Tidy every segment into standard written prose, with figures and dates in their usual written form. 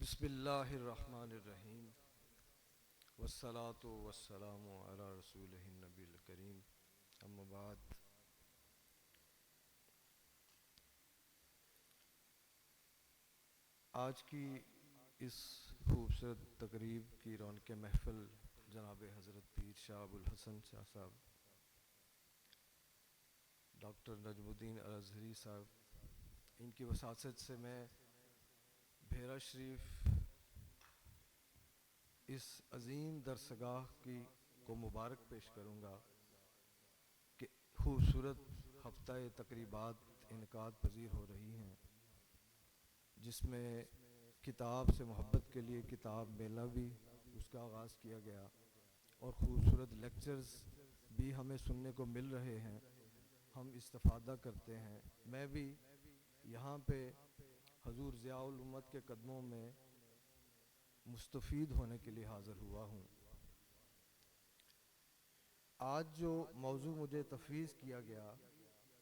بسم اللہ الرحمن الرحیم والصلاة والسلام علی رسول النبی الکریم اما بعد۔ آج کی اس خوبصورت تقریب کی رونق محفل جناب حضرت پیر شاہ ابو الحسن شاہ صاحب، ڈاکٹر نجم الدین الازہری صاحب، ان کی وساطت سے میں بھیرا شریف اس عظیم درسگاہ کو مبارک پیش کروں گا کہ خوبصورت ہفتہ تقریبات انعقاد پذیر ہو رہی ہیں، جس میں کتاب سے محبت کے لیے کتاب میلہ بھی اس کا آغاز کیا گیا اور خوبصورت لیکچرز بھی ہمیں سننے کو مل رہے ہیں، ہم استفادہ کرتے ہیں۔ میں بھی یہاں پہ حضور ضیاء الامت کے قدموں میں مستفید ہونے کے لیے حاضر ہوا ہوں۔ آج جو موضوع مجھے تفویض کیا گیا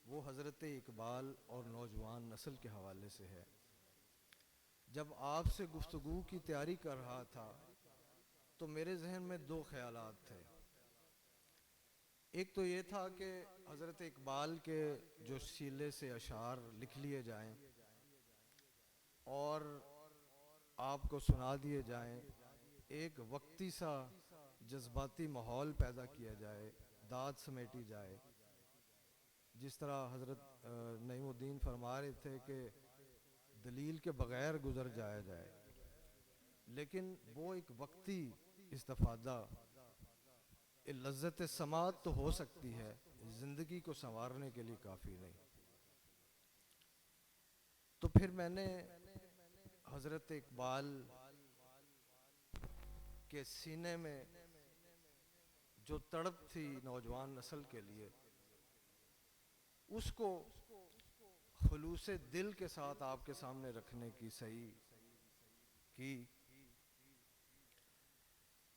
وہ حضرت اقبال اور نوجوان نسل کے حوالے سے ہے۔ جب آپ سے گفتگو کی تیاری کر رہا تھا تو میرے ذہن میں دو خیالات تھے۔ ایک تو یہ تھا کہ حضرت اقبال کے جو شیلے سے اشعار لکھ لیے جائیں اور آپ کو سنا دیے جائیں، ایک وقتی سا جذباتی ماحول پیدا کیا جائے، داد سمیٹی جائے، جس طرح حضرت نعیم الدین فرما رہے تھے کہ دلیل کے بغیر گزر جایا جائے، لیکن وہ ایک وقتی استفادہ لذت سماعت تو ہو سکتی ہے، زندگی کو سنوارنے کے لیے کافی نہیں۔ تو پھر میں نے حضرت اقبال کے سینے میں جو تڑپ تھی نوجوان نسل کے لیے، اس کو خلوص دل کے ساتھ آپ کے سامنے رکھنے کی صحیح کی۔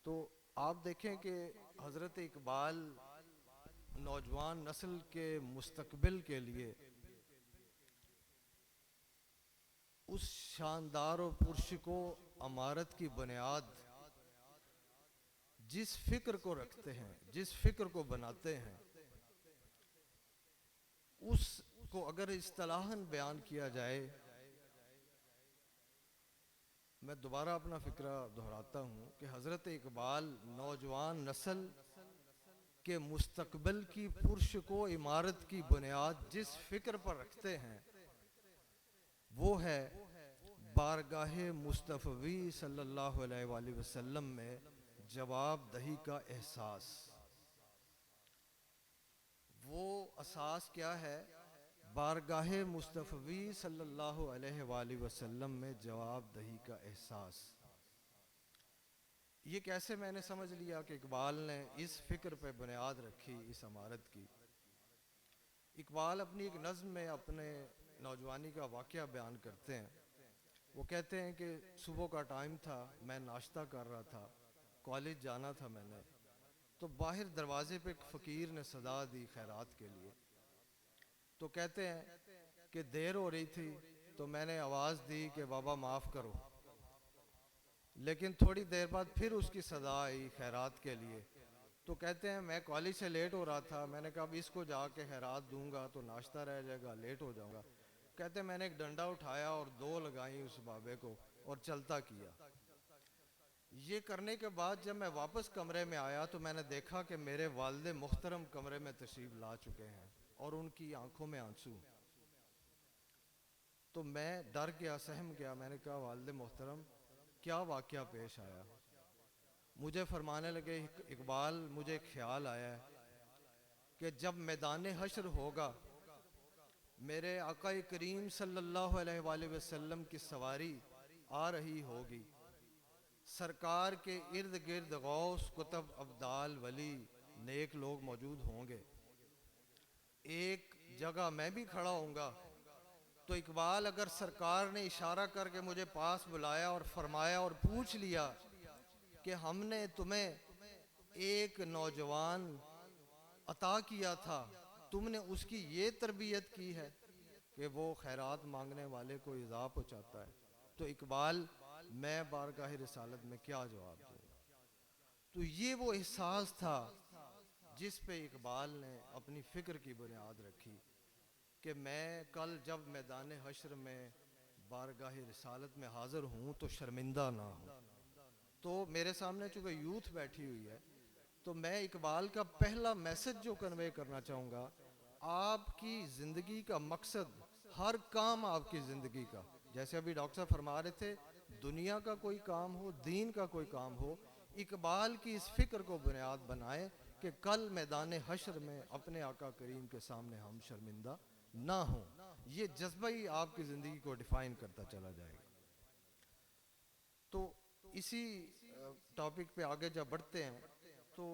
تو آپ دیکھیں کہ حضرت اقبال نوجوان نسل کے مستقبل کے لیے اس شاندار و پرشکو عمارت کی بنیاد جس فکر کو رکھتے ہیں، جس فکر کو بناتے ہیں، اس کو اگر اصطلاحاً بیان کیا جائے، میں دوبارہ اپنا فکرہ دہراتا ہوں کہ حضرت اقبال نوجوان نسل کے مستقبل کی پرشکو عمارت کی بنیاد جس فکر پر رکھتے ہیں وہ ہے بارگاہ مصطفی صلی اللہ علیہ وآلہ وسلم میں جواب دہی کا احساس۔ وہ اساس کیا ہے؟ بارگاہ مصطفی صلی اللہ علیہ وآلہ وسلم میں جواب دہی کا احساس۔ یہ کیسے میں نے سمجھ لیا کہ اقبال نے اس فکر پہ بنیاد رکھی اس عمارت کی؟ اقبال اپنی ایک نظم میں اپنے نوجوانی کا واقعہ بیان کرتے ہیں۔ وہ کہتے ہیں کہ صبح کا ٹائم تھا، میں ناشتہ کر رہا تھا، کالج جانا تھا میں نے، تو باہر دروازے پہ ایک فقیر نے صدا دی خیرات کے لیے۔ تو کہتے ہیں کہ دیر ہو رہی تھی تو میں نے آواز دی کہ بابا معاف کرو، لیکن تھوڑی دیر بعد پھر اس کی صدا آئی خیرات کے لیے۔ تو کہتے ہیں میں کالج سے لیٹ ہو رہا تھا، میں نے کہا اب اس کو جا کے خیرات دوں گا تو ناشتہ رہ جائے گا، لیٹ ہو جاؤں گا۔ کہتے ہیں میں نے ایک ڈنڈا اٹھایا اور دو لگائیں اس بابے کو اور چلتا کیا۔ یہ کرنے کے بعد جب میں واپس کمرے میں آیا تو میں نے دیکھا کہ میرے والد محترم کمرے میں تشریف لا چکے ہیں اور ان کی آنکھوں میں آنسو۔ تو میں ڈر گیا، سہم گیا، میں نے کہا والد محترم کیا واقعہ پیش آیا؟ مجھے فرمانے لگے اقبال مجھے خیال آیا ہے کہ جب میدان حشر ہوگا میرے آقا کریم صلی اللہ علیہ وآلہ وسلم کی سواری آ رہی ہوگی، سرکار کے ارد گرد غوث کتب ابدال ولی نیک لوگ موجود ہوں گے، ایک جگہ میں بھی کھڑا ہوں گا۔ تو اقبال اگر سرکار نے اشارہ کر کے مجھے پاس بلایا اور فرمایا اور پوچھ لیا کہ ہم نے تمہیں ایک نوجوان عطا کیا تھا، تم نے اس کی یہ تربیت کی ہے کہ وہ خیرات مانگنے والے کو ایذا پہنچاتا ہے، تو اقبال میں بارگاہ رسالت میں کیا جواب دوں؟ تو یہ وہ احساس تھا جس پہ اقبال نے اپنی فکر کی بنیاد رکھی کہ میں کل جب میدان حشر میں بارگاہ رسالت میں حاضر ہوں تو شرمندہ نہ ہوں۔ تو میرے سامنے چونکہ یوتھ بیٹھی ہوئی ہے، تو میں اقبال کا پہلا میسج جو کنوے کرنا چاہوں گا، آپ کی زندگی کا مقصد، ہر کام آپ کی زندگی کا، جیسے ابھی ڈاکٹر صاحب فرما رہے تھے، دنیا کا کوئی کام ہو، دین کا کوئی کام ہو، اقبال کی اس فکر کو بنیاد بنائیں کہ کل میدان حشر میں اپنے آقا کریم کے سامنے ہم شرمندہ نہ ہوں۔ یہ جذبہ ہی آپ کی زندگی کو ڈیفائن کرتا چلا جائے گا۔ تو اسی ٹاپک پہ آگے جب بڑھتے ہیں تو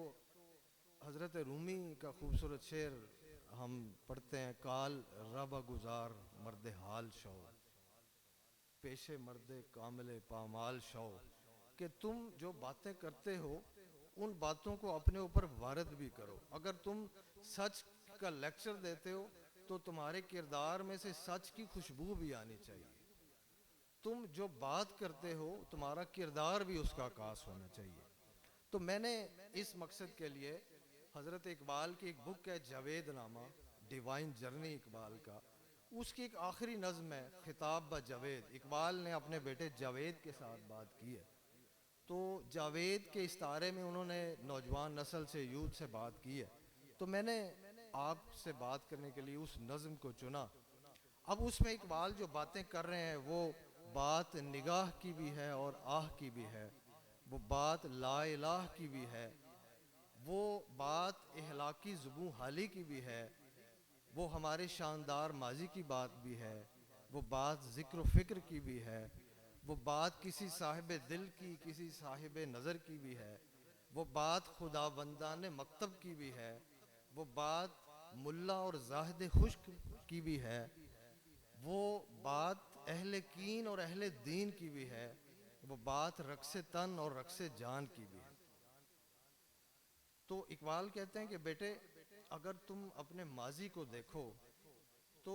حضرت رومی کا خوبصورت شعر ہم پڑھتے ہیں، کال ربا گزار مرد حال شو، پیشے مرد کامل پامال شو، کہ تم جو باتیں کرتے ہو ان باتوں کو اپنے اوپر وارد بھی کرو۔ اگر تم سچ کا لیکچر دیتے ہو تو تمہارے کردار میں سے سچ کی خوشبو بھی آنی چاہیے۔ تم جو بات کرتے ہو تمہارا کردار بھی اس کا عکاس ہونا چاہیے۔ تو میں نے اس مقصد کے لیے حضرت اقبال کی ایک بک ہے جاوید نامہ، ڈیوائن جرنی اقبال کا، اس کی ایک آخری نظم ہے خطاب با جاوید۔ اقبال نے اپنے بیٹے جاوید کے ساتھ بات کی ہے، تو جاوید کے استعارے میں انہوں نے نوجوان نسل سے، یوتھ سے بات کی ہے۔ تو میں نے آپ سے بات کرنے کے لیے اس نظم کو چنا۔ اب اس میں اقبال جو باتیں کر رہے ہیں وہ بات نگاہ کی بھی ہے اور آہ کی بھی ہے، وہ بات لا الہ کی بھی ہے، وہ بات اہلاکی زبوں حالی کی بھی ہے، وہ ہمارے شاندار ماضی کی بات بھی ہے، وہ بات ذکر و فکر کی بھی ہے، وہ بات کسی صاحب دل کی، کسی صاحب نظر کی بھی ہے، وہ بات خداوندان مکتب کی بھی ہے، وہ بات ملا اور زاہد خشک کی بھی ہے، وہ بات اہل کین اور اہل دین کی بھی ہے، وہ بات رقص تن اور رقص جان کی بھی ہے۔ تو اقبال کہتے ہیں کہ بیٹے اگر تم اپنے ماضی کو دیکھو تو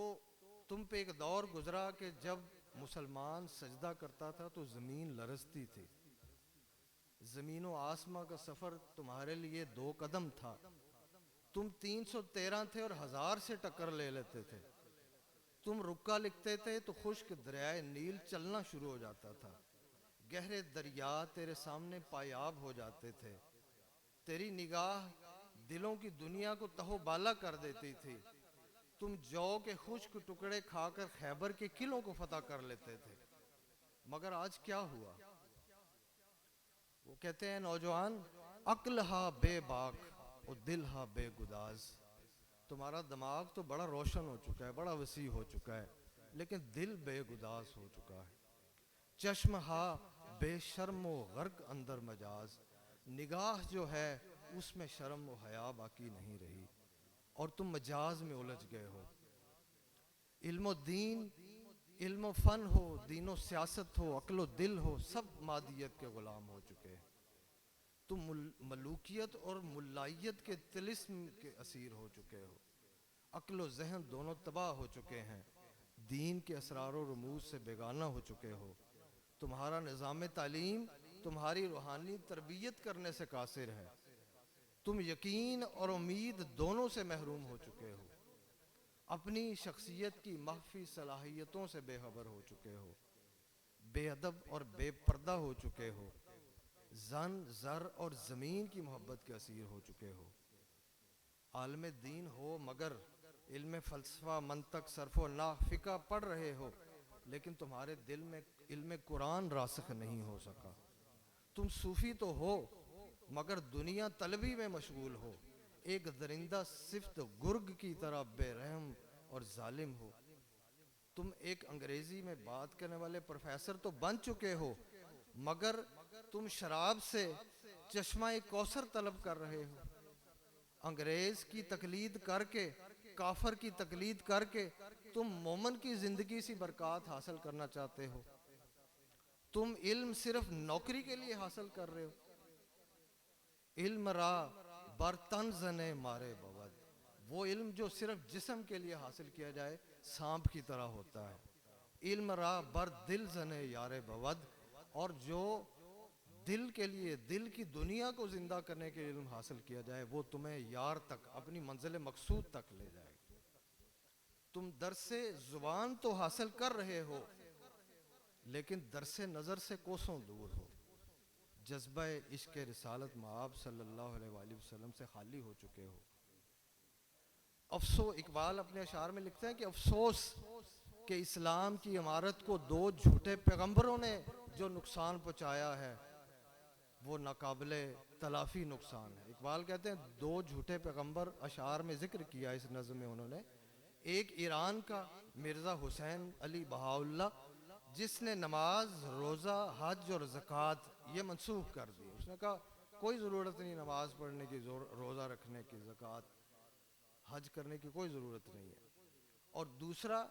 تم پہ ایک دور گزرا کہ جب مسلمان سجدہ کرتا تھا تو زمین لرزتی تھی، زمین و آسماں کا سفر تمہارے لیے 2 قدم تھا، تم 313 تھے اور 1000 سے ٹکر لے لیتے تھے، تم رکا لکھتے تھے تو خشک دریائے نیل چلنا شروع ہو جاتا تھا، گہرے دریا تیرے سامنے پایاب ہو جاتے تھے، تیری نگاہ دلوں کی دنیا کو تہو بالا کر دیتی تھی، تم جو کے خشک ٹکڑے کھا کر خیبر کے قلعوں کو فتح کر لیتے تھے، مگر آج کیا ہوا؟ وہ کہتے ہیں نوجوان، عقل ہا بے باک اور دل ہا بے گداز، تمہارا دماغ تو بڑا روشن ہو چکا ہے، بڑا وسیع ہو چکا ہے، لیکن دل بے گداز ہو چکا ہے، چشم ہا بے شرم و غرق اندر مجاز، نگاہ جو ہے اس میں شرم و حیا باقی نہیں رہی اور تم مجاز میں الجھ گئے ہو۔ علم و دین، علم و فن ہو، دین و سیاست ہو، عقل و دل ہو، سب مادیت کے غلام ہو چکے ہیں، تم ملوکیت اور ملائیت کے طلسم کے اسیر ہو چکے ہو، عقل و ذہن دونوں تباہ ہو چکے ہیں، دین کے اسرار و رموز سے بیگانہ ہو چکے ہو، تمہارا نظام تعلیم تمہاری روحانی تربیت کرنے سے قاصر ہے، تم یقین اور امید دونوں سے محروم ہو چکے ہو، اپنی شخصیت کی مخفی صلاحیتوں سے بے خبر ہو چکے ہو، بے ادب اور بے پردہ ہو چکے ہو، زن، زر اور زمین کی محبت کے اسیر ہو چکے ہو، عالم دین ہو مگر علم فلسفہ، منطق، صرف و نحو، فقہ پڑھ رہے ہو، لیکن تمہارے دل میں علم قرآن راسخ نہیں ہو سکا، تم صوفی تو ہو مگر دنیا طلبی میں مشغول ہو، ایک درندہ صفت گرگ کی طرح بے رحم اور ظالم ہو، تم ایک انگریزی میں بات کرنے والے پروفیسر تو بن چکے ہو مگر تم شراب سے چشمہ کوثر طلب کر رہے ہو، انگریز کی تقلید کر کے، کافر کی تقلید کر کے تم مومن کی زندگی سی برکات حاصل کرنا چاہتے ہو، تم علم صرف نوکری کے لیے حاصل کر رہے ہو، علم را برتن زنے مارے بود، وہ علم جو صرف جسم کے لیے حاصل کیا جائے سانپ کی طرح ہوتا ہے، علم را بر دل زنے یار بود، اور جو دل کے لیے، دل کی دنیا کو زندہ کرنے کے علم حاصل کیا جائے، وہ تمہیں یار تک، اپنی منزل مقصود تک لے جائے گا۔ تم درس زبان تو حاصل کر رہے ہو، لیکن درس نظر سے کوسوں دور ہو، جذبہ عشق رسالت مآب صلی اللہ علیہ وآلہ وسلم سے خالی ہو چکے ہو۔ افسوس، اقبال اپنے اشعار میں لکھتے ہیں کہ افسوس کہ اسلام کی عمارت کو دو جھوٹے پیغمبروں نے جو نقصان پہنچایا ہے وہ ناقابل تلافی نقصان ہے۔ اقبال کہتے ہیں دو جھوٹے پیغمبر، اشعار میں ذکر کیا اس نظم میں انہوں نے، ایک ایران کا مرزا حسین علی بہاؤاللہ، جس نے نماز، روزہ، حج اور زکوٰۃ یہ منسوخ کر دی۔ اس نے کہا کوئی ضرورت نہیں نماز پڑھنے کی، روزہ رکھنے کی، زکوٰۃ حج کرنے کی کوئی ضرورت نہیں ہے۔ اور دوسرا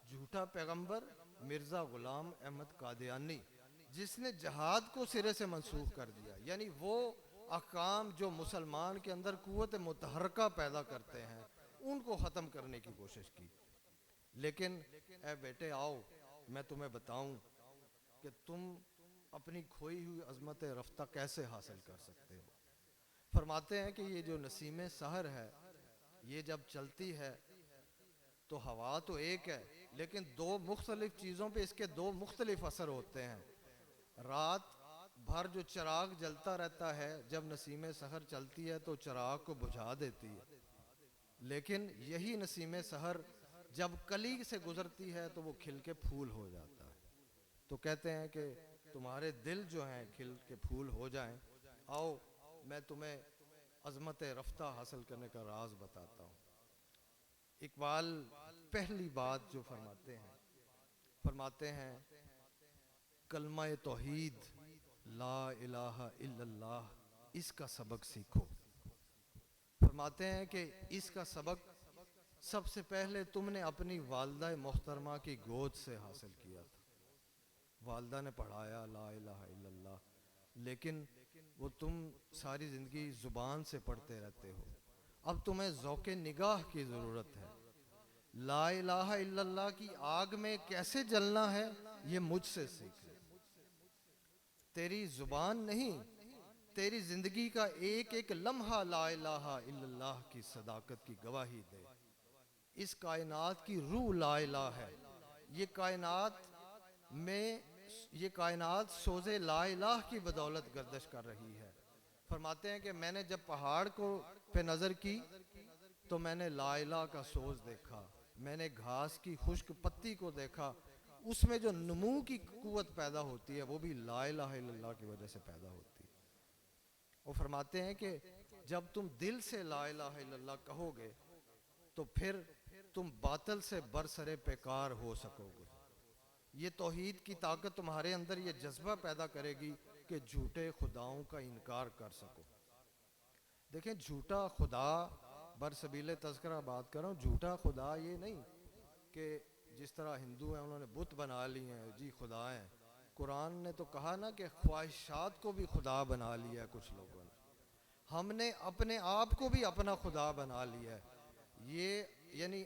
جھوٹا پیغمبر مرزا غلام احمد قادیانی، جس نے جہاد کو سرے سے منسوخ کر دیا، یعنی وہ احکام جو مسلمان کے اندر قوت متحرکہ پیدا کرتے ہیں ان کو ختم کرنے کی کوشش کی۔ لیکن اے بیٹے آؤ میں تمہیں بتاؤں کہ تم اپنی کھوئی ہوئی عظمت رفتہ کیسے حاصل کر سکتے ہو۔ فرماتے ہیں کہ یہ جو نسیم سحر ہے یہ جب چلتی ہے تو ہوا تو ایک ہے، لیکن دو مختلف چیزوں پہ اس کے دو مختلف اثر ہوتے ہیں۔ رات بھر جو چراغ جلتا رہتا ہے، جب نسیم سحر چلتی ہے تو چراغ کو بجھا دیتی ہے، لیکن یہی نسیم سحر جب کلی سے گزرتی ہے تو وہ کھل کے پھول ہو جاتا ہے۔ تو کہتے ہیں کہ تمہارے دل جو ہیں کھل کے پھول ہو جائیں، آؤ میں تمہیں عظمت رفتہ حاصل کرنے کا راز بتاتا ہوں۔ اقبال پہلی بات جو فرماتے ہیں کلمہ توحید لا الہ الا اللہ، اس کا سبق سیکھو۔ فرماتے ہیں کہ اس کا سبق سب سے پہلے تم نے اپنی والدہ محترمہ کی گود سے حاصل کیا تھا۔ والدہ نے پڑھایا لا الہ الا اللہ، لیکن وہ تم ساری زندگی زبان سے پڑھتے رہتے ہو۔ اب تمہیں ذوق نگاہ کی ضرورت ہے۔ لا الہ الا اللہ کی آگ میں کیسے جلنا ہے یہ مجھ سے سیکھ لے۔ تیری زبان نہیں، تیری زندگی کا ایک ایک لمحہ لا الہ الا اللہ کی صداقت کی گواہی دے۔ اس کائنات کی روح لا الہ ہے۔ یہ کائنات سوز لا الہ کی بدولت گردش کر رہی ہے۔ فرماتے ہیں کہ میں نے جب پہاڑ پہ نظر کی تو میں نے لا الہ کا سوز دیکھا، میں نے گھاس کی خشک پتی کو دیکھا، اس میں جو نمو کی قوت پیدا ہوتی ہے وہ بھی لا الہ الا اللہ کی وجہ سے پیدا ہوتی ہے۔ وہ فرماتے ہیں کہ جب تم دل سے لا الہ الا اللہ کہو گے تو پھر تم باطل سے برسرے پیکار ہو سکو گے۔ یہ توحید کی طاقت تمہارے اندر یہ جذبہ پیدا کرے گی کہ جھوٹے خداؤں کا انکار کر سکو۔ دیکھیں جھوٹا خدا، برسبیل تذکرہ بات کر رہا ہوں، جھوٹا خدا یہ نہیں کہ جس طرح ہندو ہیں انہوں نے بت بنا لی ہیں جی خدا ہیں۔ قرآن نے تو کہا نا کہ خواہشات کو بھی خدا بنا لیا ہے کچھ لوگوں نے۔ ہم نے اپنے آپ کو بھی اپنا خدا بنا لیا ہے۔ یہ یعنی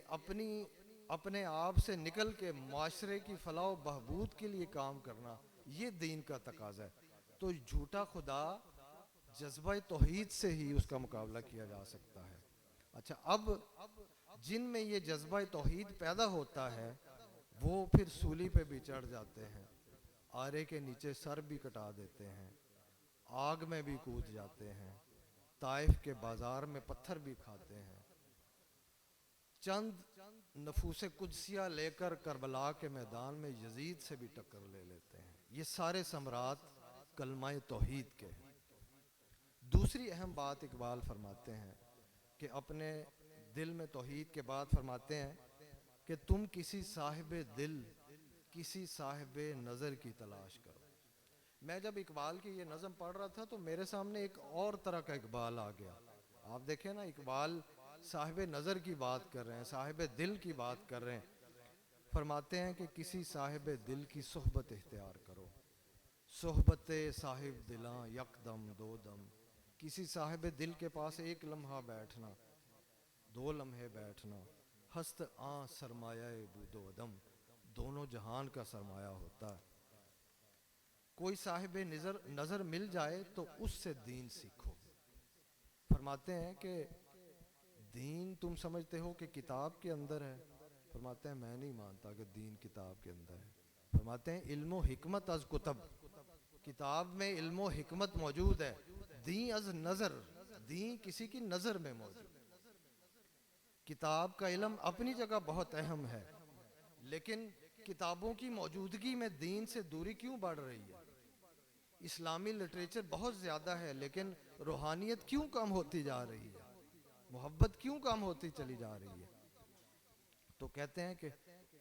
اپنے آپ سے نکل کے معاشرے کی فلاح و بہبود کے لیے کام کرنا، یہ دین کا تقاضا ہے۔ تو جھوٹا خدا جذبہ توحید سے ہی اس کا مقابلہ کیا جا سکتا ہے۔ اچھا، اب جن میں یہ جذبہ توحید پیدا ہوتا ہے وہ پھر سولی پہ بھی چڑھ جاتے ہیں، آرے کے نیچے سر بھی کٹا دیتے ہیں، آگ میں بھی کود جاتے ہیں، طائف کے بازار میں پتھر بھی کھاتے ہیں، چند نفوس قدسیہ لے کر کربلا کے میدان میں یزید سے بھی ٹکر لے لیتے ہیں۔ یہ سارے ثمرات کلمہ توحید کے ہیں۔ دوسری اہم بات اقبال فرماتے ہیں کہ اپنے دل میں توحید کے بعد فرماتے ہیں کہ تم کسی صاحب دل، کسی صاحب نظر کی تلاش کرو۔ میں جب اقبال کی یہ نظم پڑھ رہا تھا تو میرے سامنے ایک اور طرح کا اقبال آ گیا۔ آپ دیکھیں نا، اقبال صاحب نظر کی بات کر رہے ہیں، صاحب دل کی بات کر رہے ہیں۔ فرماتے ہیں کہ کسی صاحب دل کی صحبت اختیار کرو۔ صحبت صاحب دلاں یک دم دو دم، کسی صاحب دل کے پاس ایک لمحہ بیٹھنا، دو لمحے بیٹھنا، ہست آن سرمایہ بود و عدم، دونوں جہان کا سرمایہ ہوتا ہے۔ کوئی صاحب نظر مل جائے تو اس سے دین سیکھو۔ فرماتے ہیں کہ دین تم سمجھتے ہو کہ کتاب کے اندر ہے، فرماتے ہیں میں نہیں مانتا کہ دین کتاب کے اندر ہے۔ فرماتے ہیں علم و حکمت از کتب، کتاب میں علم و حکمت موجود ہے، دین از نظر، دین کسی کی نظر میں موجود۔ کتاب کا علم اپنی جگہ بہت اہم ہے، لیکن کتابوں کی موجودگی میں دین سے دوری کیوں بڑھ رہی ہے؟ اسلامی لٹریچر بہت زیادہ ہے، لیکن روحانیت کیوں کم ہوتی جا رہی ہے؟ محبت کیوں کم ہوتی چلی جا رہی ہے؟ تو کہتے ہیں کہ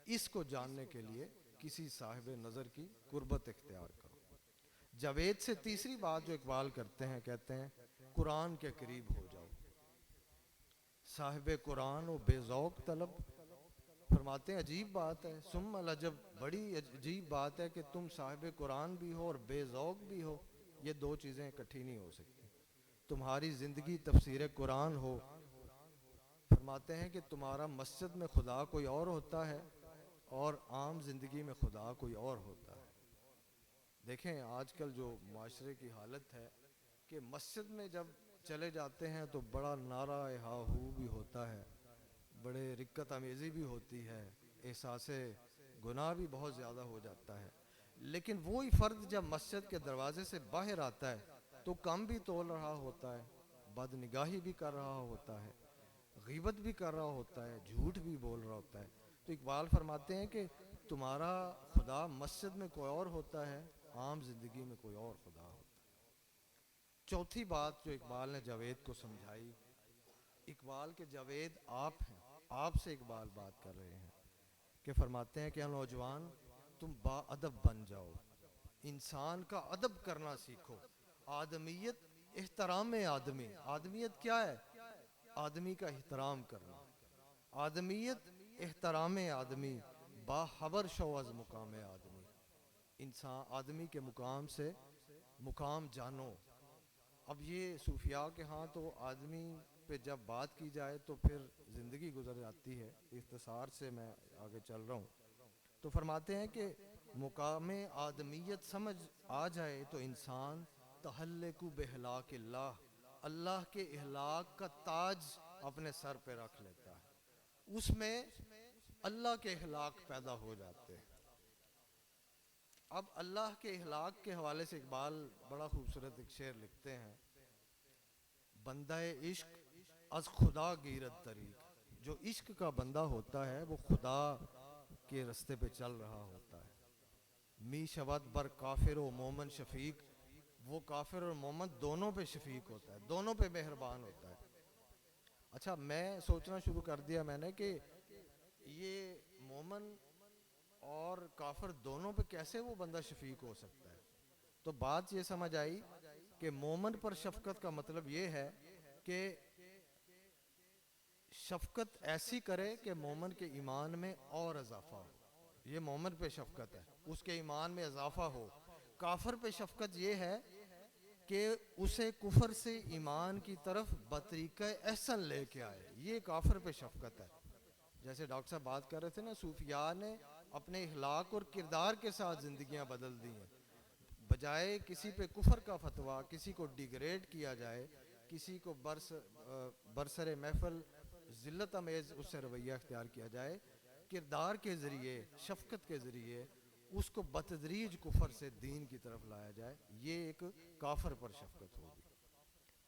اس کو جاننے کے لیے کسی صاحب نظر کی قربت اختیار کرو۔ جاوید سے تیسری بات جو اقبال کرتے ہیں، کہتے ہیں قرآن کے قریب ہو جاؤ، صاحب قرآن و بے ذوق طلب۔ فرماتے ہیں عجیب بات ہے، ثم العجب، بڑی عجیب بات ہے کہ تم صاحب قرآن بھی ہو اور بے ذوق بھی ہو، یہ دو چیزیں اکٹھی نہیں ہو سکتی۔ تمہاری زندگی تفسیر قرآن ہو، فرماتے ہیں کہ تمہارا مسجد میں خدا کوئی اور ہوتا ہے اور عام زندگی میں خدا کوئی اور ہوتا ہے۔ دیکھیں آج کل جو معاشرے کی حالت ہے کہ مسجد میں جب چلے جاتے ہیں تو بڑا نعرہ ہا ہو بھی ہوتا ہے، بڑے رکت آمیزی بھی ہوتی ہے، احساس گناہ بھی بہت زیادہ ہو جاتا ہے، لیکن وہی فرد جب مسجد کے دروازے سے باہر آتا ہے تو کم بھی تول رہا ہوتا ہے، بد نگاہی بھی کر رہا ہوتا ہے، غیبت بھی کر رہا ہوتا ہے، جھوٹ بھی بول رہا ہوتا ہے۔ تو اقبال فرماتے ہیں کہ تمہارا خدا مسجد میں کوئی اور ہوتا ہے، عام زندگی میں کوئی اور خدا ہوتا ہے۔ چوتھی بات جو اقبال نے جاوید کو سمجھائی، اقبال کے جاوید آپ ہیں، آپ سے اقبال بات کر رہے ہیں کہ فرماتے ہیں کہ نوجوان تم با ادب بن جاؤ، انسان کا ادب کرنا سیکھو، آدمیت احترام آدمی، آدمیت کیا ہے؟ آدمی کا احترام کرنا، آدمیت احترام آدمی، باخبر شو از مقام آدمی، انسان آدمی کے مقام سے مقام جانو۔ اب یہ صوفیاء کے ہاں تو آدمی پہ جب بات کی جائے تو پھر زندگی گزر جاتی ہے، اختصار سے میں آگے چل رہا ہوں۔ تو فرماتے ہیں کہ مقام آدمیت سمجھ آ جائے تو انسان تحلق بہلاک اللہ، اللہ کے اہلاک کا تاج اپنے سر پہ رکھ لیتا ہے، اس میں اللہ کے اہلاک پیدا ہو جاتے ہیں۔ اب اللہ کے اہلاک کے حوالے سے اقبال بڑا خوبصورت ایک شعر لکھتے ہیں، بندہ عشق از خدا گیرد طریق، جو عشق کا بندہ ہوتا ہے وہ خدا کے رستے پہ چل رہا ہوتا ہے۔ می شود بر کافر و مومن شفیق، وہ کافر اور مومن دونوں پہ شفیق ہوتا ہے، دونوں پہ مہربان ہوتا ہے۔ اچھا میں سوچنا شروع کر دیا میں نے کہ یہ مومن اور کافر دونوں پہ کیسے وہ بندہ شفیق ہو سکتا ہے؟ تو بات یہ سمجھ آئی کہ مومن پر شفقت کا مطلب یہ ہے کہ شفقت ایسی کرے کہ مومن کے ایمان میں اور اضافہ ہو، یہ مومن پہ شفقت ہے، اس کے ایمان میں اضافہ ہو۔ کافر پہ شفقت یہ ہے کہ اسے کفر سے ایمان کی طرف بطریقہ احسن لے کے آئے، یہ کافر پہ شفقت ہے۔ جیسے ڈاکٹر صاحب بات کر رہے تھے نا، صوفیاء نے اپنے اخلاق اور کردار کے ساتھ زندگیاں بدل دی ہیں، بجائے کسی پہ کفر کا فتویٰ، کسی کو ڈیگریڈ کیا جائے، کسی کو برسر محفل ذلت امیز اس سے رویہ اختیار کیا جائے، کردار کے ذریعے، شفقت کے ذریعے اس کو بتدریج کفر سے دین کی طرف لایا جائے، یہ ایک کافر پر شفقت ہوگی۔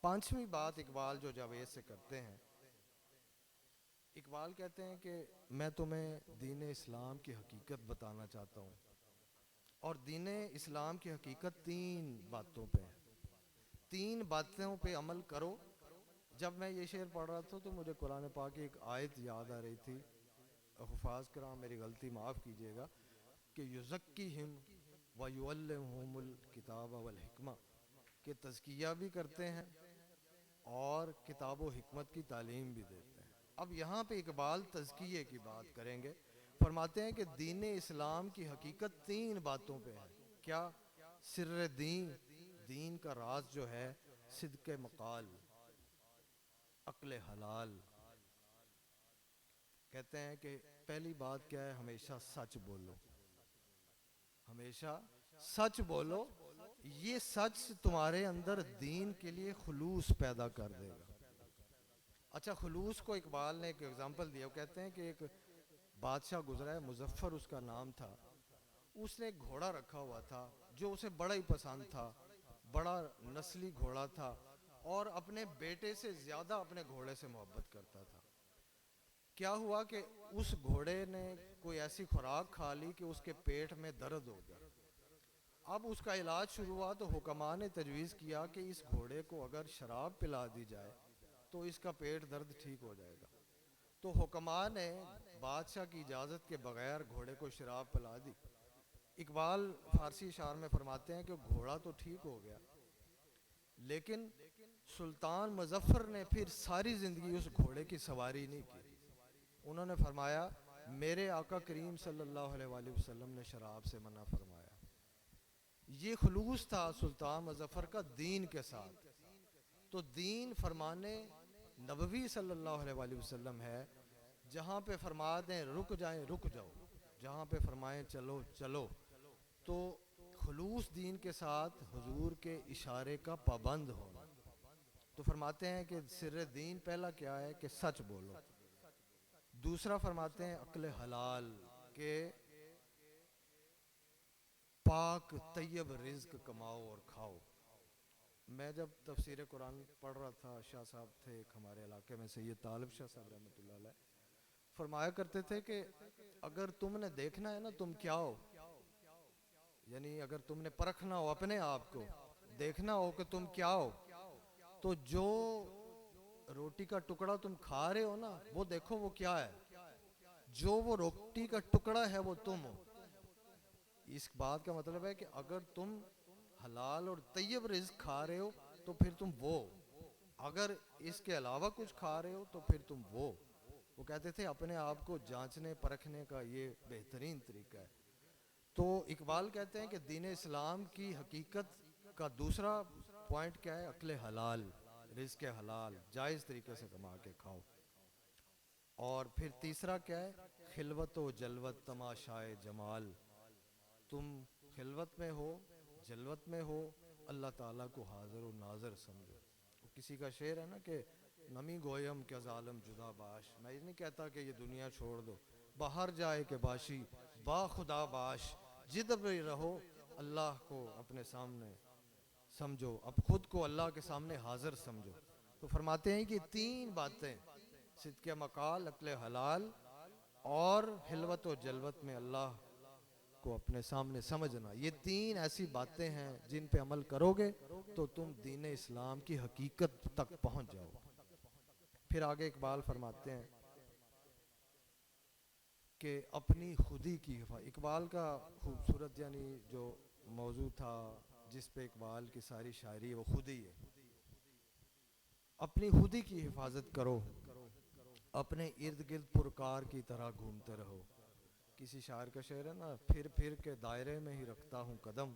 پانچویں بات اقبال جو جاوید سے کرتے ہیں، اقبال کہتے ہیں کہ میں تمہیں دین اسلام کی حقیقت بتانا چاہتا ہوں، اور دین اسلام کی حقیقت تین باتوں پہ ہے، تین باتوں پہ عمل کرو۔ جب میں یہ شعر پڑھ رہا تھا تو مجھے قرآن پاک کی ایک آیت یاد آ رہی تھی، حفاظ کرام میری غلطی معاف کیجیے گا، کہ یزکیہم ویعلمہم الکتاب والحکمہ، کہ تزکیہ بھی کرتے ہیں اور کتاب و حکمت کی تعلیم بھی دیتے ہیں۔ اب یہاں پہ اقبال تزکیے کی بات کریں گے، فرماتے ہیں کہ دین اسلام کی حقیقت تین باتوں پہ ہے۔ کیا؟ سر دین، دین کا راز جو ہے صدق مقال، عقل حلال، کہتے ہیں کہ پہلی بات کیا ہے، ہمیشہ سچ بولو، ہمیشہ سچ بولو، یہ سچ تمہارے اندر دین کے لیے خلوص پیدا کر دے گا۔ اچھا، خلوص کو اقبال نے ایک ایگزامپل دیا، وہ کہتے ہیں کہ ایک بادشاہ گزرا ہے، مظفر اس کا نام تھا، اس نے ایک گھوڑا رکھا ہوا تھا جو اسے بڑا ہی پسند تھا، بڑا نسلی گھوڑا تھا، اور اپنے بیٹے سے زیادہ اپنے گھوڑے سے محبت کرتا تھا۔ کیا ہوا کہ اس گھوڑے نے کوئی ایسی خوراک کھا لی کہ اس کے پیٹ میں درد ہو گیا۔ اب اس کا علاج شروع ہوا تو حکماء نے تجویز کیا کہ اس گھوڑے کو اگر شراب پلا دی جائے تو اس کا پیٹ درد ٹھیک ہو جائے گا۔ تو حکماء نے بادشاہ کی اجازت کے بغیر گھوڑے کو شراب پلا دی۔ اقبال فارسی اشعار میں فرماتے ہیں کہ گھوڑا تو ٹھیک ہو گیا، لیکن سلطان مظفر نے پھر ساری زندگی اس گھوڑے کی سواری نہیں کی۔ انہوں نے فرمایا میرے آقا کریم صلی اللہ علیہ وآلہ وسلم نے شراب سے منع فرمایا۔ یہ خلوص تھا سلطان مظفر کا دین کے ساتھ۔ تو دین فرمانے نبوی صلی اللہ علیہ وآلہ وسلم ہے، جہاں پہ فرما دیں رک جائیں رک جاؤ، جہاں پہ فرمائیں چلو چلو۔ تو خلوص دین کے ساتھ حضور کے اشارے کا پابند ہونا۔ تو فرماتے ہیں کہ سر دین پہلا کیا ہے کہ سچ بولو، دوسرا فرماتے ہیں عقل حلال، کہ پاک طیب رزق کماؤ اور کھاؤ۔ میں جب تفسیر قرآن پڑھ رہا تھا، شاہ صاحب تھے ایک ہمارے علاقے میں، سید طالب شاہ صاحب رحمۃ اللہ علیہ، فرمایا کرتے تھے کہ اگر تم نے دیکھنا ہے نا تم کیا ہو، یعنی اگر تم نے پرکھنا ہو اپنے آپ کو، دیکھنا ہو کہ تم کیا ہو، تو جو روٹی کا ٹکڑا تم کھا رہے ہو نا وہ دیکھو وہ کیا ہے، جو وہ روٹی کا ٹکڑا ہے وہ تم ہو۔ اس بات کا مطلب ہے کہ اگر تم حلال اور طیب رزق کھا رہے ہو تو پھر تم وہ، اگر اس کے علاوہ کچھ کھا رہے ہو تو پھر تم وہ کہتے تھے اپنے آپ کو جانچنے پرکھنے کا یہ بہترین طریقہ ہے۔ تو اقبال کہتے ہیں کہ دین اسلام کی حقیقت کا دوسرا پوائنٹ کیا ہے، عقل حلال، رزق حلال جائز طریقے سے کما کے کھاؤ۔ اور پھر تیسرا کیا ہے، خلوت و جلوت تماشائے جمال، تم خلوت میں ہو جلوت میں ہو، اللہ تعالیٰ کو حاضر و ناظر سمجھو۔ کسی کا شعر ہے نا کہ نمی گویم کیا ظالم جدا باش، میں یہ نہیں کہتا کہ یہ دنیا چھوڑ دو، باہر جائے کہ باشی با خدا باش، جدھر بھی رہو اللہ کو اپنے سامنے سمجھو، اب خود کو اللہ کے سامنے حاضر سمجھو۔ تو فرماتے ہیں کہ تین باتیں، صدق مقال، عقل حلال اور خلوت و جلوت میں اللہ کو اپنے سامنے سمجھنا، یہ تین ایسی باتیں ہیں جن پہ عمل کرو گے تو تم دین اسلام کی حقیقت تک پہنچ جاؤ۔ پھر آگے اقبال فرماتے ہیں کہ اپنی خودی کی حفاظت، اقبال کا خوبصورت یعنی جو موضوع تھا جس پہ اقبال کی ساری شاعری ہے وہ خودی ہے۔ اپنی خودی کی حفاظت کرو، اپنے ارد گرد پرکار کی طرح گھومتے رہو۔ کسی شاعر کا شعر ہے نا، پھر پھر کے دائرے میں ہی رکھتا ہوں قدم،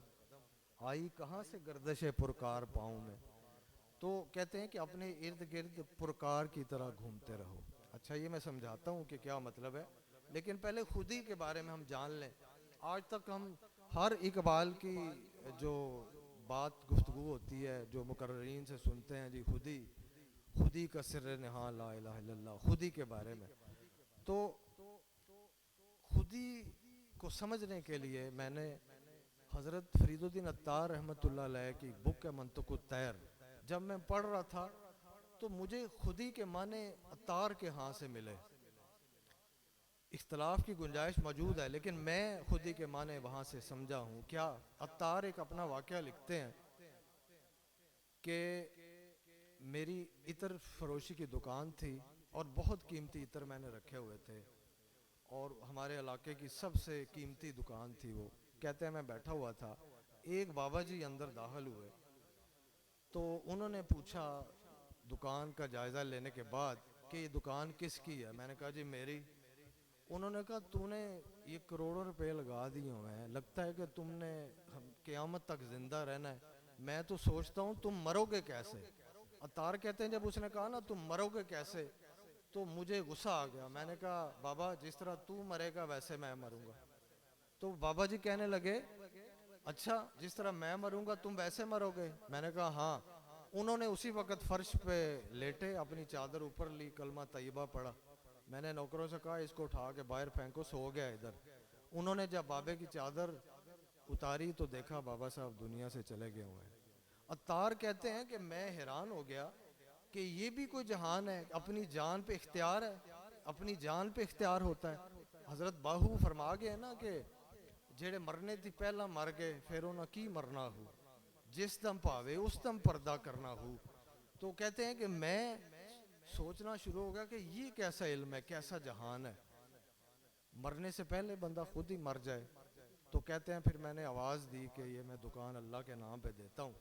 آئی کہاں سے گردش پرکار پاؤں میں۔ تو کہتے ہیں کہ اپنے ارد گرد پرکار کی طرح گھومتے رہو۔ اچھا یہ میں سمجھاتا ہوں کہ کیا مطلب ہے، لیکن پہلے خودی کے بارے میں ہم جان لیں۔ آج تک ہم ہر اقبال کی جو بات گفتگو ہوتی ہے، جو مقررین سے سنتے ہیں، جی خودی، خودی کا سر نہاں لا الہ الا اللہ، خودی کے بارے میں، تو خودی کو سمجھنے کے لیے میں نے حضرت فرید الدین عطار رحمۃ اللہ علیہ کی بک ہے منطق الطیر، جب میں پڑھ رہا تھا تو مجھے خودی کے معنی عطار کے ہاں سے ملے۔ اختلاف کی گنجائش موجود ہے لیکن میں خودی کے معنی وہاں سے سمجھا ہوں۔ کیا عطار ایک اپنا واقعہ لکھتے ہیں کہ میری عطر فروشی کی دکان تھی اور بہت قیمتی عطر میں نے رکھے ہوئے تھے، اور ہمارے علاقے کی سب سے قیمتی دکان تھی وہ۔ کہتے ہیں میں بیٹھا ہوا تھا، ایک بابا جی اندر داخل ہوئے، تو انہوں نے پوچھا دکان کا جائزہ لینے کے بعد کہ یہ دکان کس کی ہے؟ میں نے کہا جی میری۔ انہوں نے کہا تو نے یہ کروڑوں روپے لگا دیے ہوئے ہیں، لگتا ہے کہ تم نے قیامت تک زندہ رہنا ہے، میں تو سوچتا ہوں تم مرو گے کیسے۔ عطار کہتے ہیں جب اس نے کہا نا تم مرو گے کیسے، تو مجھے غصہ آ گیا. میں نے کہا بابا جس طرح تو مرے گا ویسے میں مروں گا. تو بابا جی کہنے لگے اچھا جس طرح میں مروں گا تم ویسے مرو گے. میں نے کہا ہاں. انہوں نے اسی وقت فرش پہ لیٹے اپنی چادر اوپر لی, کلمہ طیبہ پڑھا. میں نے نوکروں سے کہا اس کو اٹھا کے باہر پھینکو, سو گیا ادھر. انہوں نے جب بابے کی چادر اتاری تو دیکھا بابا صاحب دنیا سے چلے گئے ہوئے ہیں. عطار کہتے ہیں کہ میں حیران ہو گیا کہ یہ بھی کوئی جہان ہے, اپنی جان پہ اختیار ہے, اپنی جان پہ اختیار ہوتا ہے. حضرت باہو فرما گئے نا کہ جڑے مرنے تھی پہلا مر گئے پھر انہاں کی مرنا ہو, جس دم پاوے اس دم پردہ کرنا ہو. تو کہتے ہیں کہ میں سوچنا شروع ہو گیا کہ یہ کیسا علم ہے, کیسا جہان ہے, مرنے سے پہلے بندہ خود ہی مر جائے. تو کہتے ہیں پھر میں نے آواز دی کہ یہ میں دکان اللہ کے نام پہ دیتا ہوں.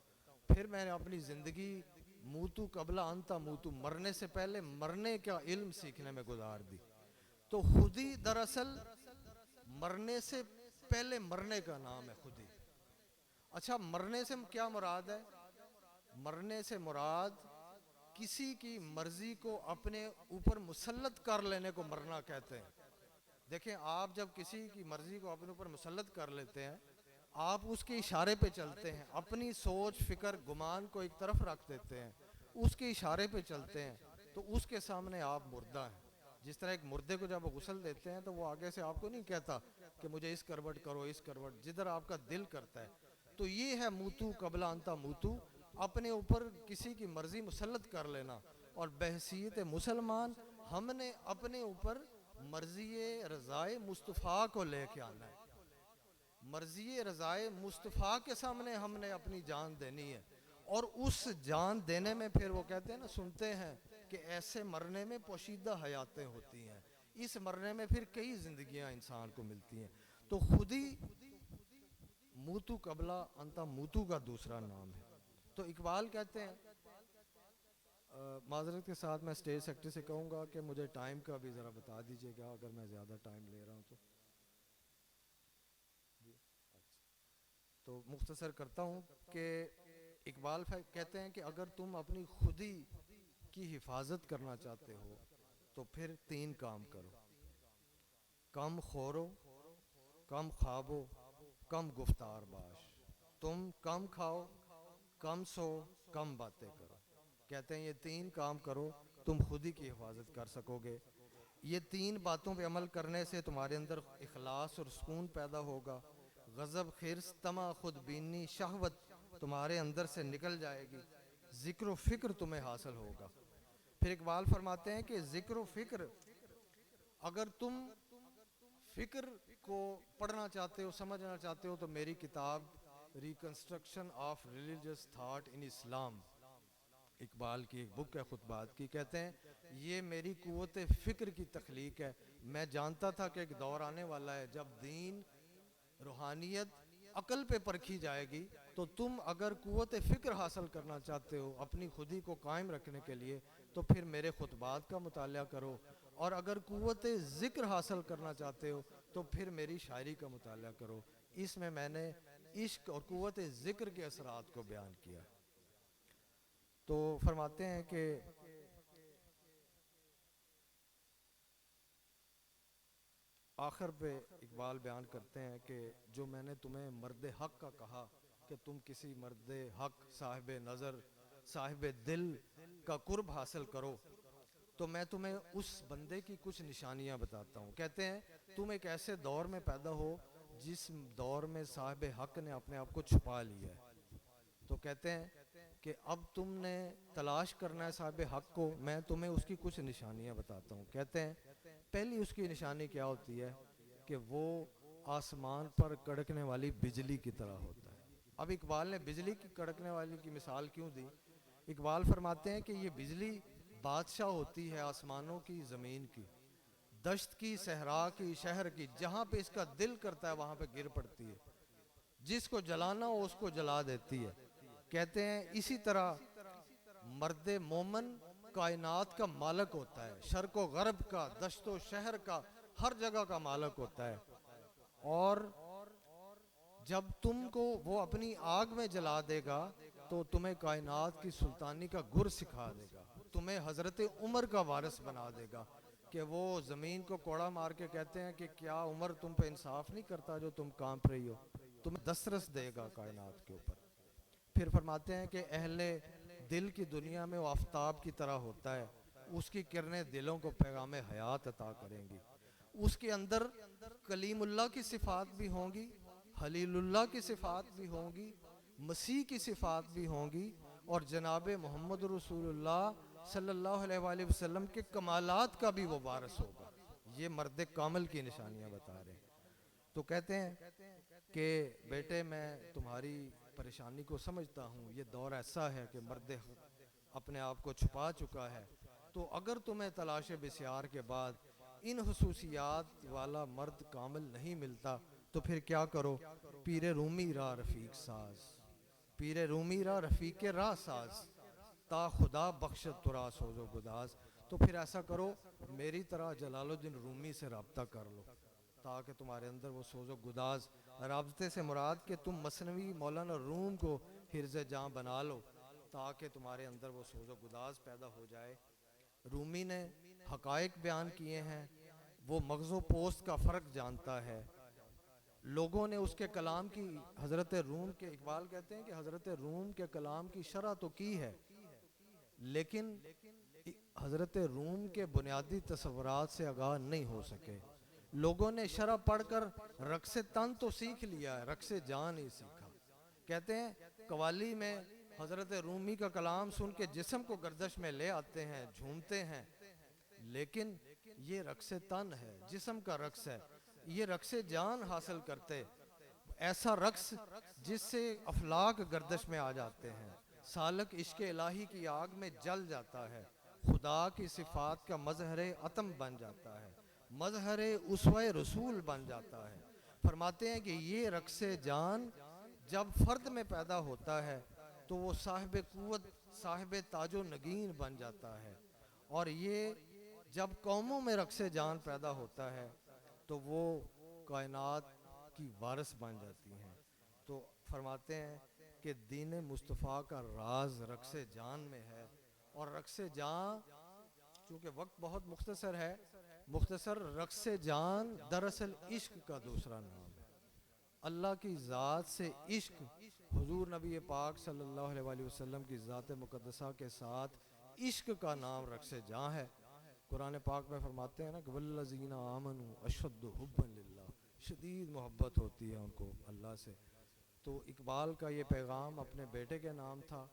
پھر میں نے اپنی زندگی موتو قبل انتا موتو, مرنے سے پہلے مرنے کا علم سیکھنے میں گزار دی. تو خودی دراصل مرنے سے پہلے مرنے کا نام ہے خودی. اچھا مرنے سے کیا مراد ہے؟ مرنے سے مراد کسی کی مرضی کو اپنے اوپر مسلط کر لینے کو مرنا کہتے ہیں. دیکھیں آپ جب کسی کی مرضی کو اپنے اوپر مسلط کر لیتے ہیں, آپ اس کے اشارے پہ چلتے ہیں, اپنی سوچ فکر گمان کو ایک طرف رکھ دیتے ہیں, اس کے اشارے پہ چلتے ہیں, تو اس کے سامنے آپ مردہ ہیں. جس طرح ایک مردے کو جب غسل دیتے ہیں تو وہ آگے سے آپ کو نہیں کہتا کہ مجھے اس کروٹ کرو اس کروٹ, جدھر آپ کا دل کرتا ہے. تو یہ ہے موتو قبل انتا موتو, اپنے اوپر کسی کی مرضی مسلط کر لینا. اور بحیثیت مسلمان ہم نے اپنے اوپر مرضی رضائے مصطفیٰ کو لے کے آنا ہے. مرضی رضائے مصطفیٰ کے سامنے ہم نے اپنی جان دینی ہے. اور اس جان دینے میں پھر وہ کہتے ہیں نا, سنتے ہیں کہ ایسے مرنے میں پوشیدہ حیاتیں ہوتی ہیں, اس مرنے میں پھر کئی زندگیاں انسان کو ملتی ہیں. تو خود ہی موتو قبلہ انتا موتو کا دوسرا نام ہے. تو اقبال کہتے ہیں, معذرت کے ساتھ میں اسٹیج سیکٹری سے کہوں گا کہ مجھے ٹائم کا بھی ذرا بتا دیجئے گا اگر میں زیادہ ٹائم لے رہا ہوں تو. تو مختصر کرتا ہوں کہ اقبال کہتے ہیں کہ اگر تم اپنی خودی کی حفاظت کرنا چاہتے ہو تو پھر 3 کام کرو. کم خورو, کم خوابو, کم گفتار باش. تم کم کھاؤ, کم سو, کم باتیں کرو. کہتے ہیں یہ 3 کام کرو تم خودی کی حفاظت کر سکو گے. یہ 3 باتوں پہ عمل کرنے سے تمہارے اندر اخلاص اور سکون پیدا ہوگا. غضب, خرص, طمع, خود بینی, شہوت تمہارے اندر سے نکل جائے گی. ذکر و فکر تمہیں حاصل ہوگا. پھر اقبال فرماتے ہیں کہ ذکر و فکر, اگر تم فکر کو پڑھنا چاہتے ہو, سمجھنا چاہتے ہو, تو میری کتاب reconstruction of religious thought in Islam, Iqbal کی ایک بک ہے خطبات کی, کہتے ہیں یہ میری قوت فکر کی تخلیق ہے. میں جانتا تھا کہ ایک دور آنے والا ہے جب دین, روحانیت عقل پہ پرکھی جائے گی. تو تم اگر قوت فکر حاصل کرنا چاہتے ہو اپنی خودی کو قائم رکھنے کے لیے تو پھر میرے خطبات کا مطالعہ کرو, اور اگر قوت ذکر حاصل کرنا چاہتے ہو تو پھر میری شاعری کا مطالعہ کرو. اس میں نے عشق اور قوت ذکر کے اثرات کو بیان کیا. تو فرماتے ہیں کہ آخر پہ اقبال بیان کرتے ہیں کہ جو میں نے تمہیں مرد حق کا کہا کہ تم کسی مرد حق, صاحب نظر, صاحب دل کا قرب حاصل کرو, تو میں تمہیں اس بندے کی کچھ نشانیاں بتاتا ہوں. کہتے ہیں تم ایک ایسے دور میں پیدا ہو جس دور میں صاحب حق نے اپنے آپ کو چھپا لیا ہے. تو کہتے ہیں کہ اب تم نے تلاش کرنا ہے صاحب حق کو, میں تمہیں اس کی کچھ نشانیاں بتاتا ہوں. کہتے ہیں پہلی اس کی نشانی کیا ہوتی ہے کہ وہ آسمان پر کڑکنے والی بجلی کی طرح ہوتا ہے. اب اقبال نے بجلی کی کڑکنے والی کی مثال کیوں دی؟ اقبال فرماتے ہیں کہ یہ بجلی بادشاہ ہوتی ہے آسمانوں کی, زمین کی, دشت کی, صحرا کی, شہر کی, جہاں پہ اس کا دل کرتا ہے وہاں پہ گر پڑتی ہے, جس کو جلانا ہو اس کو جلا دیتی ہے. کہتے ہیں اسی طرح مرد مومن کائنات کا مالک ہوتا ہے, شرق و غرب کا, دشت و شہر کا, ہر جگہ کا مالک ہوتا ہے. اور جب تم کو وہ اپنی آگ میں جلا دے گا تو تمہیں کائنات کی سلطانی کا گر سکھا دے گا. تمہیں حضرت عمر کا وارث بنا دے گا، کہ وہ زمین کو کوڑا مار کے کہتے ہیں کہ کیا عمر تم پہ انصاف نہیں کرتا جو تم کانپ رہی ہو، تمہیں دسترس دے گا کائنات کے اوپر۔ پھر فرماتے ہیں کہ اہل دل کی دنیا میں وہ آفتاب کی طرح ہوتا ہے، اس کی کرنیں دلوں کو پیغام حیات عطا کریں گی، اس کے اندر کلیم اللہ کی صفات بھی ہوں گی، خلیل اللہ کی صفات بھی ہوں گی، مسیح کی صفات بھی ہوں گی، اور جناب محمد رسول اللہ صلی اللہ علیہ وآلہ وسلم کے کمالات کا بھی وہ وارث ہوگا۔ یہ مرد کامل کی نشانیاں بتا رہے ہیں۔ تو کہتے ہیں کہ بیٹے میں تمہاری پریشانی کو سمجھتا ہوں، یہ دور ایسا ہے کہ مرد اپنے آپ کو چھپا چکا ہے، تو اگر تمہیں تلاش بسیار کے بعد ان خصوصیات والا مرد کامل نہیں ملتا تو پھر کیا کرو، پیر رومی را رفیق ساز، پیر رومی را رفیق راہ ساز، تا خدا بخشت ترا سوز و گداز۔ تو پھر ایسا کرو، میری طرح جلال الدین رومی سے رابطہ کر لو، تاکہ تمہارے اندر وہ سوز و گداز، رابطے سے مراد کہ تم مثنوی مولانا روم کو حرز جاں بنا لو، تاکہ تمہارے اندر وہ سوز و گداز پیدا ہو جائے۔ رومی نے حقائق بیان کیے ہیں، وہ مغز و پوست کا فرق جانتا ہے، لوگوں نے اس کے کلام کی، حضرت روم کے، اقبال کہتے ہیں کہ حضرت روم کے کلام کی شرح تو کی ہے، لیکن حضرت روم کے بنیادی تصورات سے آگاہ نہیں ہو سکے۔ لوگوں نے شرح پڑھ کر رقص تن تو سیکھ لیا ہے، رقص جان نہیں سیکھا۔ کہتے ہیں قوالی میں حضرت رومی کا کلام سن کے جسم کو گردش میں لے آتے ہیں، جھومتے ہیں، لیکن یہ رقص تن ہے، جسم کا رقص ہے، یہ رقص جان حاصل کرتے، ایسا رقص جس سے افلاک گردش میں آ جاتے ہیں، سالک عشق الہی کی آگ میں جل جاتا ہے، خدا کی صفات کا مظہر عتم بن جاتا ہے، مظہر اسوہ رسول بن جاتا ہے۔ فرماتے ہیں کہ یہ رقص جان جب فرد میں پیدا ہوتا ہے تو وہ صاحب قوت، صاحب تاج و نگین بن جاتا ہے، اور یہ جب قوموں میں رقص جان پیدا ہوتا ہے تو وہ کائنات کی وارث بن جاتی ہیں۔ تو فرماتے ہیں کہ دین مصطفیٰ کا راز رقص جان میں ہے، اور رقص جان، چونکہ وقت بہت مختصر ہے، مختصر، رقص جان دراصل عشق کا دوسرا نام ہے۔ اللہ کی ذات سے عشق، حضور نبی پاک صلی اللہ علیہ وآلہ وسلم کی ذات مقدسہ کے ساتھ عشق کا نام رقص جان ہے۔ قرآن پاک میں فرماتے ہیں نا کہ والذین آمنوا اشد حبا للہ، شدید محبت ہوتی ہے ان کو اللہ سے۔ تو اقبال کا یہ پیغام اپنے بیٹے کے نام تھا،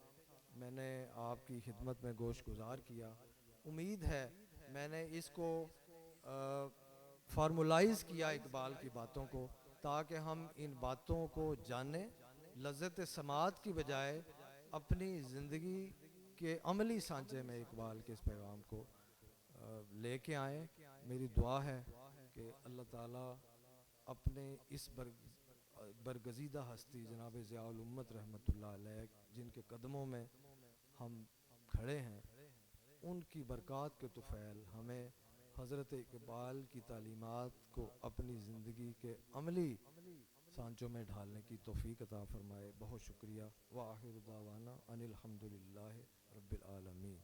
میں نے آپ کی خدمت میں گوش گزار کیا۔ امید ہے میں نے اس کو فارمولائز کیا اقبال کی باتوں کو، تاکہ ہم ان باتوں کو جانیں، لذت سماعت کی بجائے اپنی زندگی کے عملی سانچے میں اقبال کے اس پیغام کو لے کے آئیں۔ میری دعا ہے کہ اللہ تعالیٰ اپنے اس برگزیدہ ہستی جناب ضیاء الامت رحمۃ اللہ علیہ، جن کے قدموں میں ہم کھڑے ہیں، ان کی برکات کے طفیل ہمیں حضرت اقبال کی تعلیمات کو اپنی زندگی کے عملی سانچوں میں ڈھالنے کی توفیق عطا فرمائے۔ بہت شکریہ۔ وآخر دعوانا ان الحمد للہ رب العالمین۔